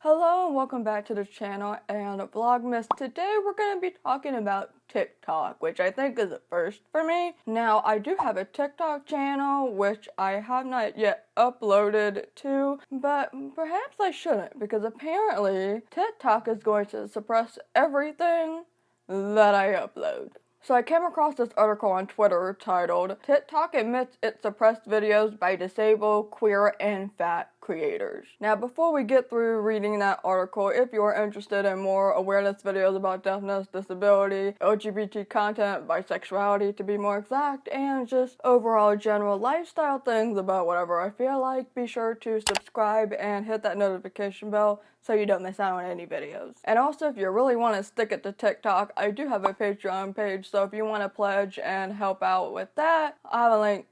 Hello and welcome back to the channel and Vlogmas. Today we're going to be talking about TikTok, which I think is a first for me. Now, I do have a TikTok channel, which I have not yet uploaded to, but perhaps I shouldn't, because apparently TikTok is going to suppress everything that I upload. So I came across this article on Twitter titled, "TikTok admits it suppressed videos by disabled, queer, and fat creators." Now, before we get through reading that article, if you're interested in more awareness videos about deafness, disability, LGBT content, bisexuality to be more exact, and just overall general lifestyle things about whatever I feel like, be sure to subscribe and hit that notification bell so you don't miss out on any videos. And also, if you really want to stick it to TikTok, I do have a Patreon page, so if you want to pledge and help out with that, I have a link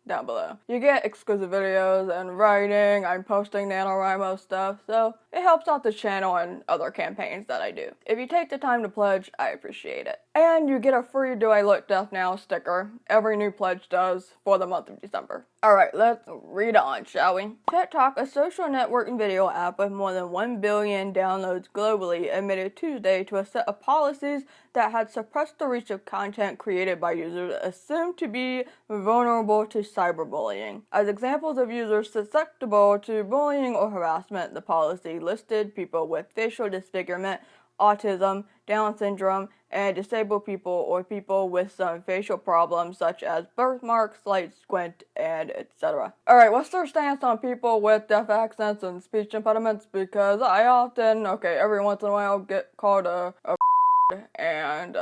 down below. You get exclusive videos and writing, I'm posting NaNoWriMo stuff, so it helps out the channel and other campaigns that I do. If you take the time to pledge, I appreciate it. And you get a free Do I Look Deaf Now sticker. Every new pledge does for the month of December. Alright, let's read on, shall we? TikTok, a social networking video app with more than 1 billion downloads globally, admitted Tuesday to a set of policies that had suppressed the reach of content created by users assumed to be vulnerable to cyberbullying. As examples of users susceptible to bullying or harassment, the policy listed people with facial disfigurement, autism, Down syndrome, and disabled people or people with some facial problems such as birthmarks, slight squint, and etc. Alright, what's their stance on people with deaf accents and speech impediments? Because I often, every once in a while get called a and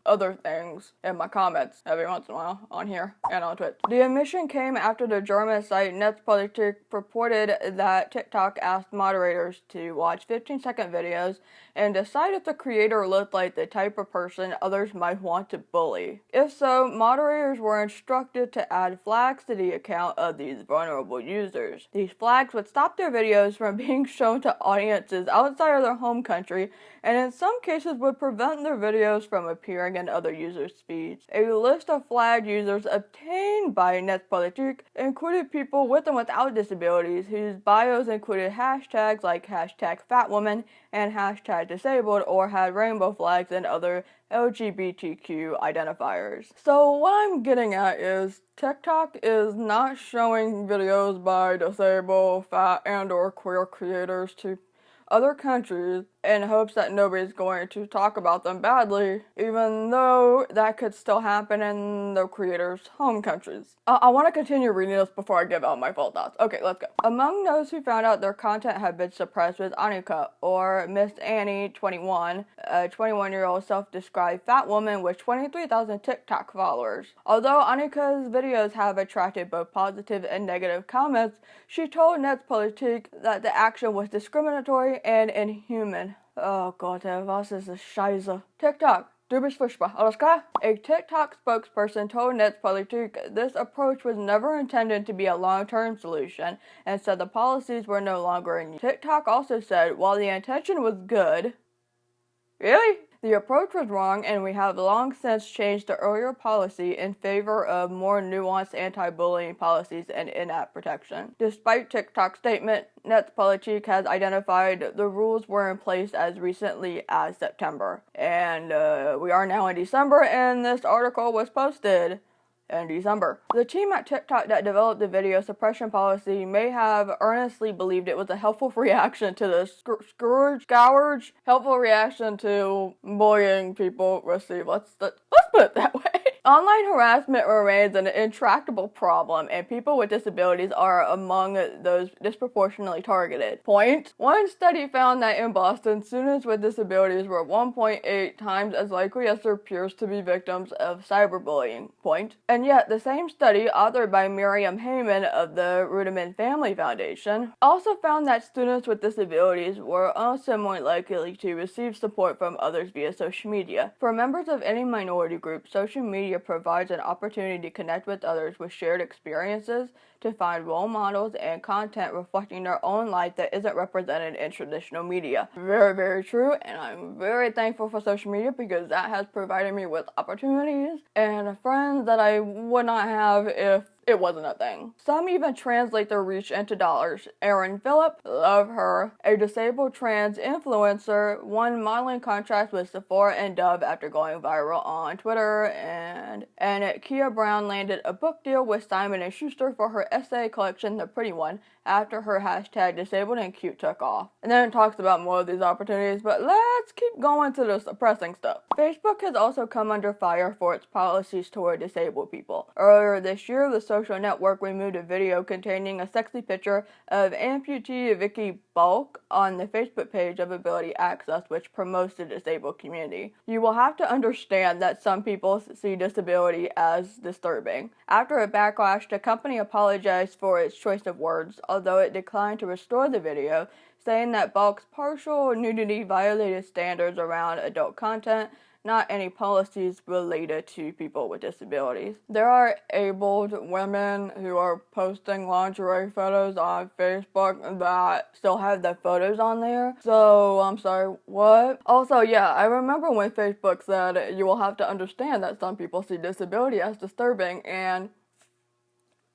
other things in my comments every once in a while on here and on Twitch. The admission came after the German site Netzpolitik reported that TikTok asked moderators to watch 15-second videos and decide if the creator looked like the type of person others might want to bully. If so, moderators were instructed to add flags to the account of these vulnerable users. These flags would stop their videos from being shown to audiences outside of their home country, and in some cases would prevent their videos from appearing in other users' feeds. A list of flagged users obtained by Netzpolitik included people with and without disabilities whose bios included hashtags like #fatwoman and #disabled or had rainbow flags and other LGBTQ identifiers. So what I'm getting at is TikTok is not showing videos by disabled, fat, and or queer creators to other countries in hopes that nobody's going to talk about them badly, even though that could still happen in the creators' home countries. I want to continue reading this before I give out my full thoughts. Okay, let's go. Among those who found out their content had been suppressed was Annika, or Miss Annie, 21, a 21-year-old self-described fat woman with 23,000 TikTok followers. Although Annika's videos have attracted both positive and negative comments, she told Netzpolitik that the action was discriminatory and inhuman. Oh Gott, was ist das Scheiße? TikTok. Du bist furchtbar. Alles klar? A TikTok spokesperson told Netzpolitik this approach was never intended to be a long-term solution and said the policies were no longer in use. TikTok also said while the intention was good, really? The approach was wrong, and we have long since changed the earlier policy in favor of more nuanced anti-bullying policies and in-app protection. Despite TikTok's statement, Netzpolitik has identified the rules were in place as recently as September. And we are now in December, and this article was posted in December. The team at TikTok that developed the video suppression policy may have earnestly believed it was a helpful reaction to the helpful reaction to bullying people receive. Let's put it that way. Online harassment remains an intractable problem, and people with disabilities are among those disproportionately targeted. Point. One study found that in Boston, students with disabilities were 1.8 times as likely as their peers to be victims of cyberbullying. Point. And yet, the same study, authored by Miriam Heyman of the Ruderman Family Foundation, also found that students with disabilities were also more likely to receive support from others via social media. For members of any minority group, social media provides an opportunity to connect with others with shared experiences, to find role models and content reflecting their own life that isn't represented in traditional media. Very, very true, and I'm very thankful for social media because that has provided me with opportunities and friends that I would not have if it wasn't a thing. Some even translate their reach into dollars. Erin Phillip, love her, a disabled trans influencer, won modeling contracts with Sephora and Dove after going viral on Twitter, and Kia Brown landed a book deal with Simon & Schuster for her essay collection, The Pretty One, after her hashtag disabled and cute took off. And then it talks about more of these opportunities, but let's keep going to the suppressing stuff. Facebook has also come under fire for its policies toward disabled people. Earlier this year, the social network removed a video containing a sexy picture of amputee Rikki Poynter on the Facebook page of Ability Access, which promotes the disabled community. You will have to understand that some people see disability as disturbing. After a backlash, the company apologized for its choice of words, although it declined to restore the video, saying that Poynter's partial nudity violated standards around adult content, not any policies related to people with disabilities. There are abled women who are posting lingerie photos on Facebook that still have their photos on there. So, I'm sorry, what? Also, yeah, I remember when Facebook said you will have to understand that some people see disability as disturbing, and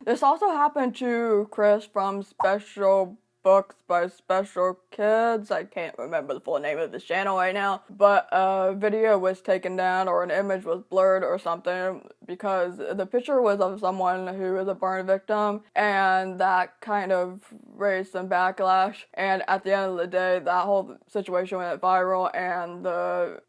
this also happened to Chris from Special Books by Special Kids. I can't remember the full name of this channel right now, but a video was taken down or an image was blurred or something because the picture was of someone who was a burn victim, and that kind of raised some backlash, and at the end of the day that whole situation went viral, and the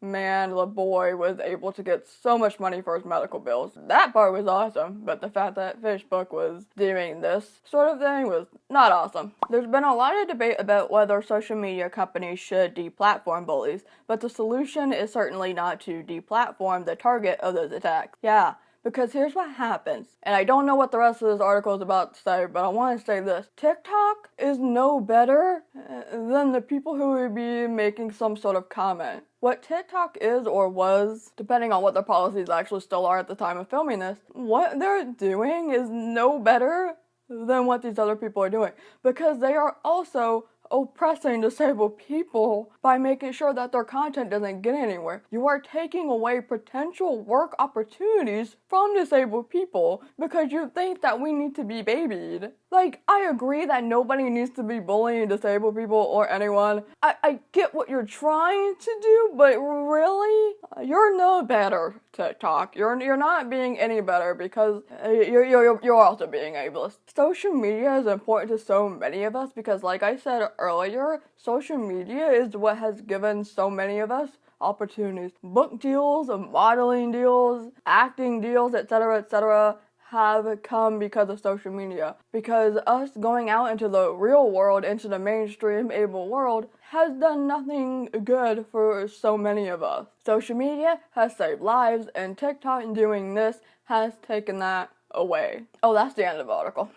boy was able to get so much money for his medical bills. That part was awesome, but the fact that Facebook was doing this sort of thing was not awesome. There's been a lot of debate about whether social media companies should deplatform bullies, but the solution is certainly not to deplatform the target of those attacks. Yeah, because here's what happens, and I don't know what the rest of this article is about to say, but I want to say this. TikTok is no better than the people who would be making some sort of comment. What TikTok is or was, depending on what their policies actually still are at the time of filming this, what they're doing is no better than what these other people are doing, because they are also oppressing disabled people by making sure that their content doesn't get anywhere. You are taking away potential work opportunities from disabled people because you think that we need to be babied. Like, I agree that nobody needs to be bullying disabled people or anyone. I get what you're trying to do, but really, you're no better, TikTok. You're not being any better because you're also being ableist. Social media is important to so many of us because, like I said earlier, social media is what has given so many of us opportunities. Book deals, modeling deals, acting deals, etc. have come because of social media. Because us going out into the real world, into the mainstream able world, has done nothing good for so many of us. Social media has saved lives, and TikTok doing this has taken that away. Oh, that's the end of the article.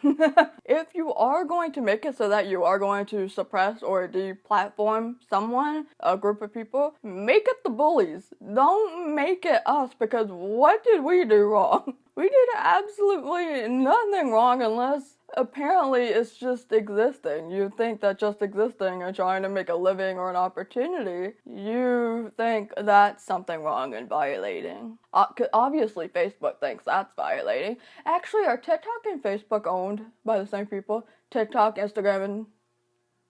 If you are going to make it so that you are going to suppress or deplatform someone, a group of people, make it the bullies. Don't make it us, because what did we do wrong? We did absolutely nothing wrong unless apparently it's just existing. You think that just existing and trying to make a living or an opportunity, you think that's something wrong and violating. Obviously Facebook thinks that's violating. Actually, are TikTok and Facebook owned by the same people? TikTok, Instagram, and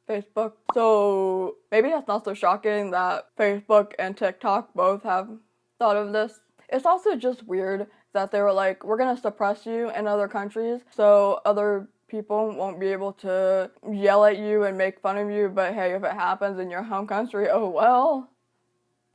Facebook. So maybe that's not so shocking that Facebook and TikTok both have thought of this. It's also just weird that they were like, we're gonna suppress you in other countries so other people won't be able to yell at you and make fun of you, but hey, if it happens in your home country, oh well.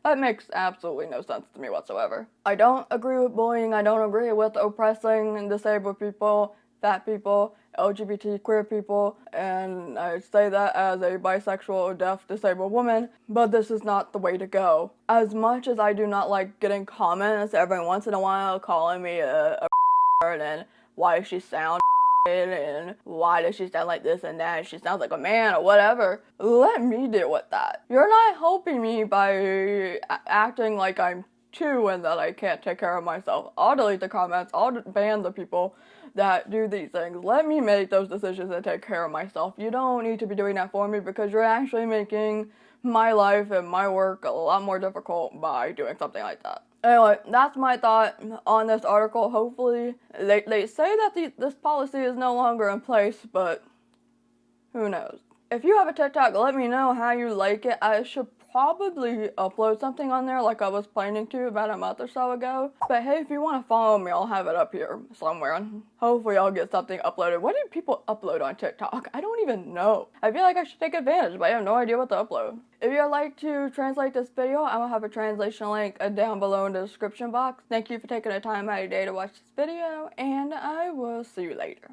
That makes absolutely no sense to me whatsoever. I don't agree with bullying, I don't agree with oppressing disabled people, fat people, LGBT queer people, and I say that as a bisexual, deaf, disabled woman, but this is not the way to go. As much as I do not like getting comments every once in a while calling me a and why does she sound and why does she sound like this and that, she sounds like a man or whatever, let me deal with that. You're not helping me by acting like I'm two and that I can't take care of myself. I'll delete the comments, I'll ban the people that do these things. Let me make those decisions and take care of myself. You don't need to be doing that for me because you're actually making my life and my work a lot more difficult by doing something like that. Anyway, that's my thought on this article. Hopefully, they say that this policy is no longer in place, but who knows? If you have a TikTok, let me know how you like it. I should probably upload something on there like I was planning to about a month or so ago. But hey, if you want to follow me, I'll have it up here somewhere. Hopefully I'll get something uploaded. What do people upload on TikTok? I don't even know. I feel like I should take advantage, but I have no idea what to upload. If you'd like to translate this video, I will have a translation link down below in the description box. Thank you for taking the time out of your day to watch this video, and I will see you later.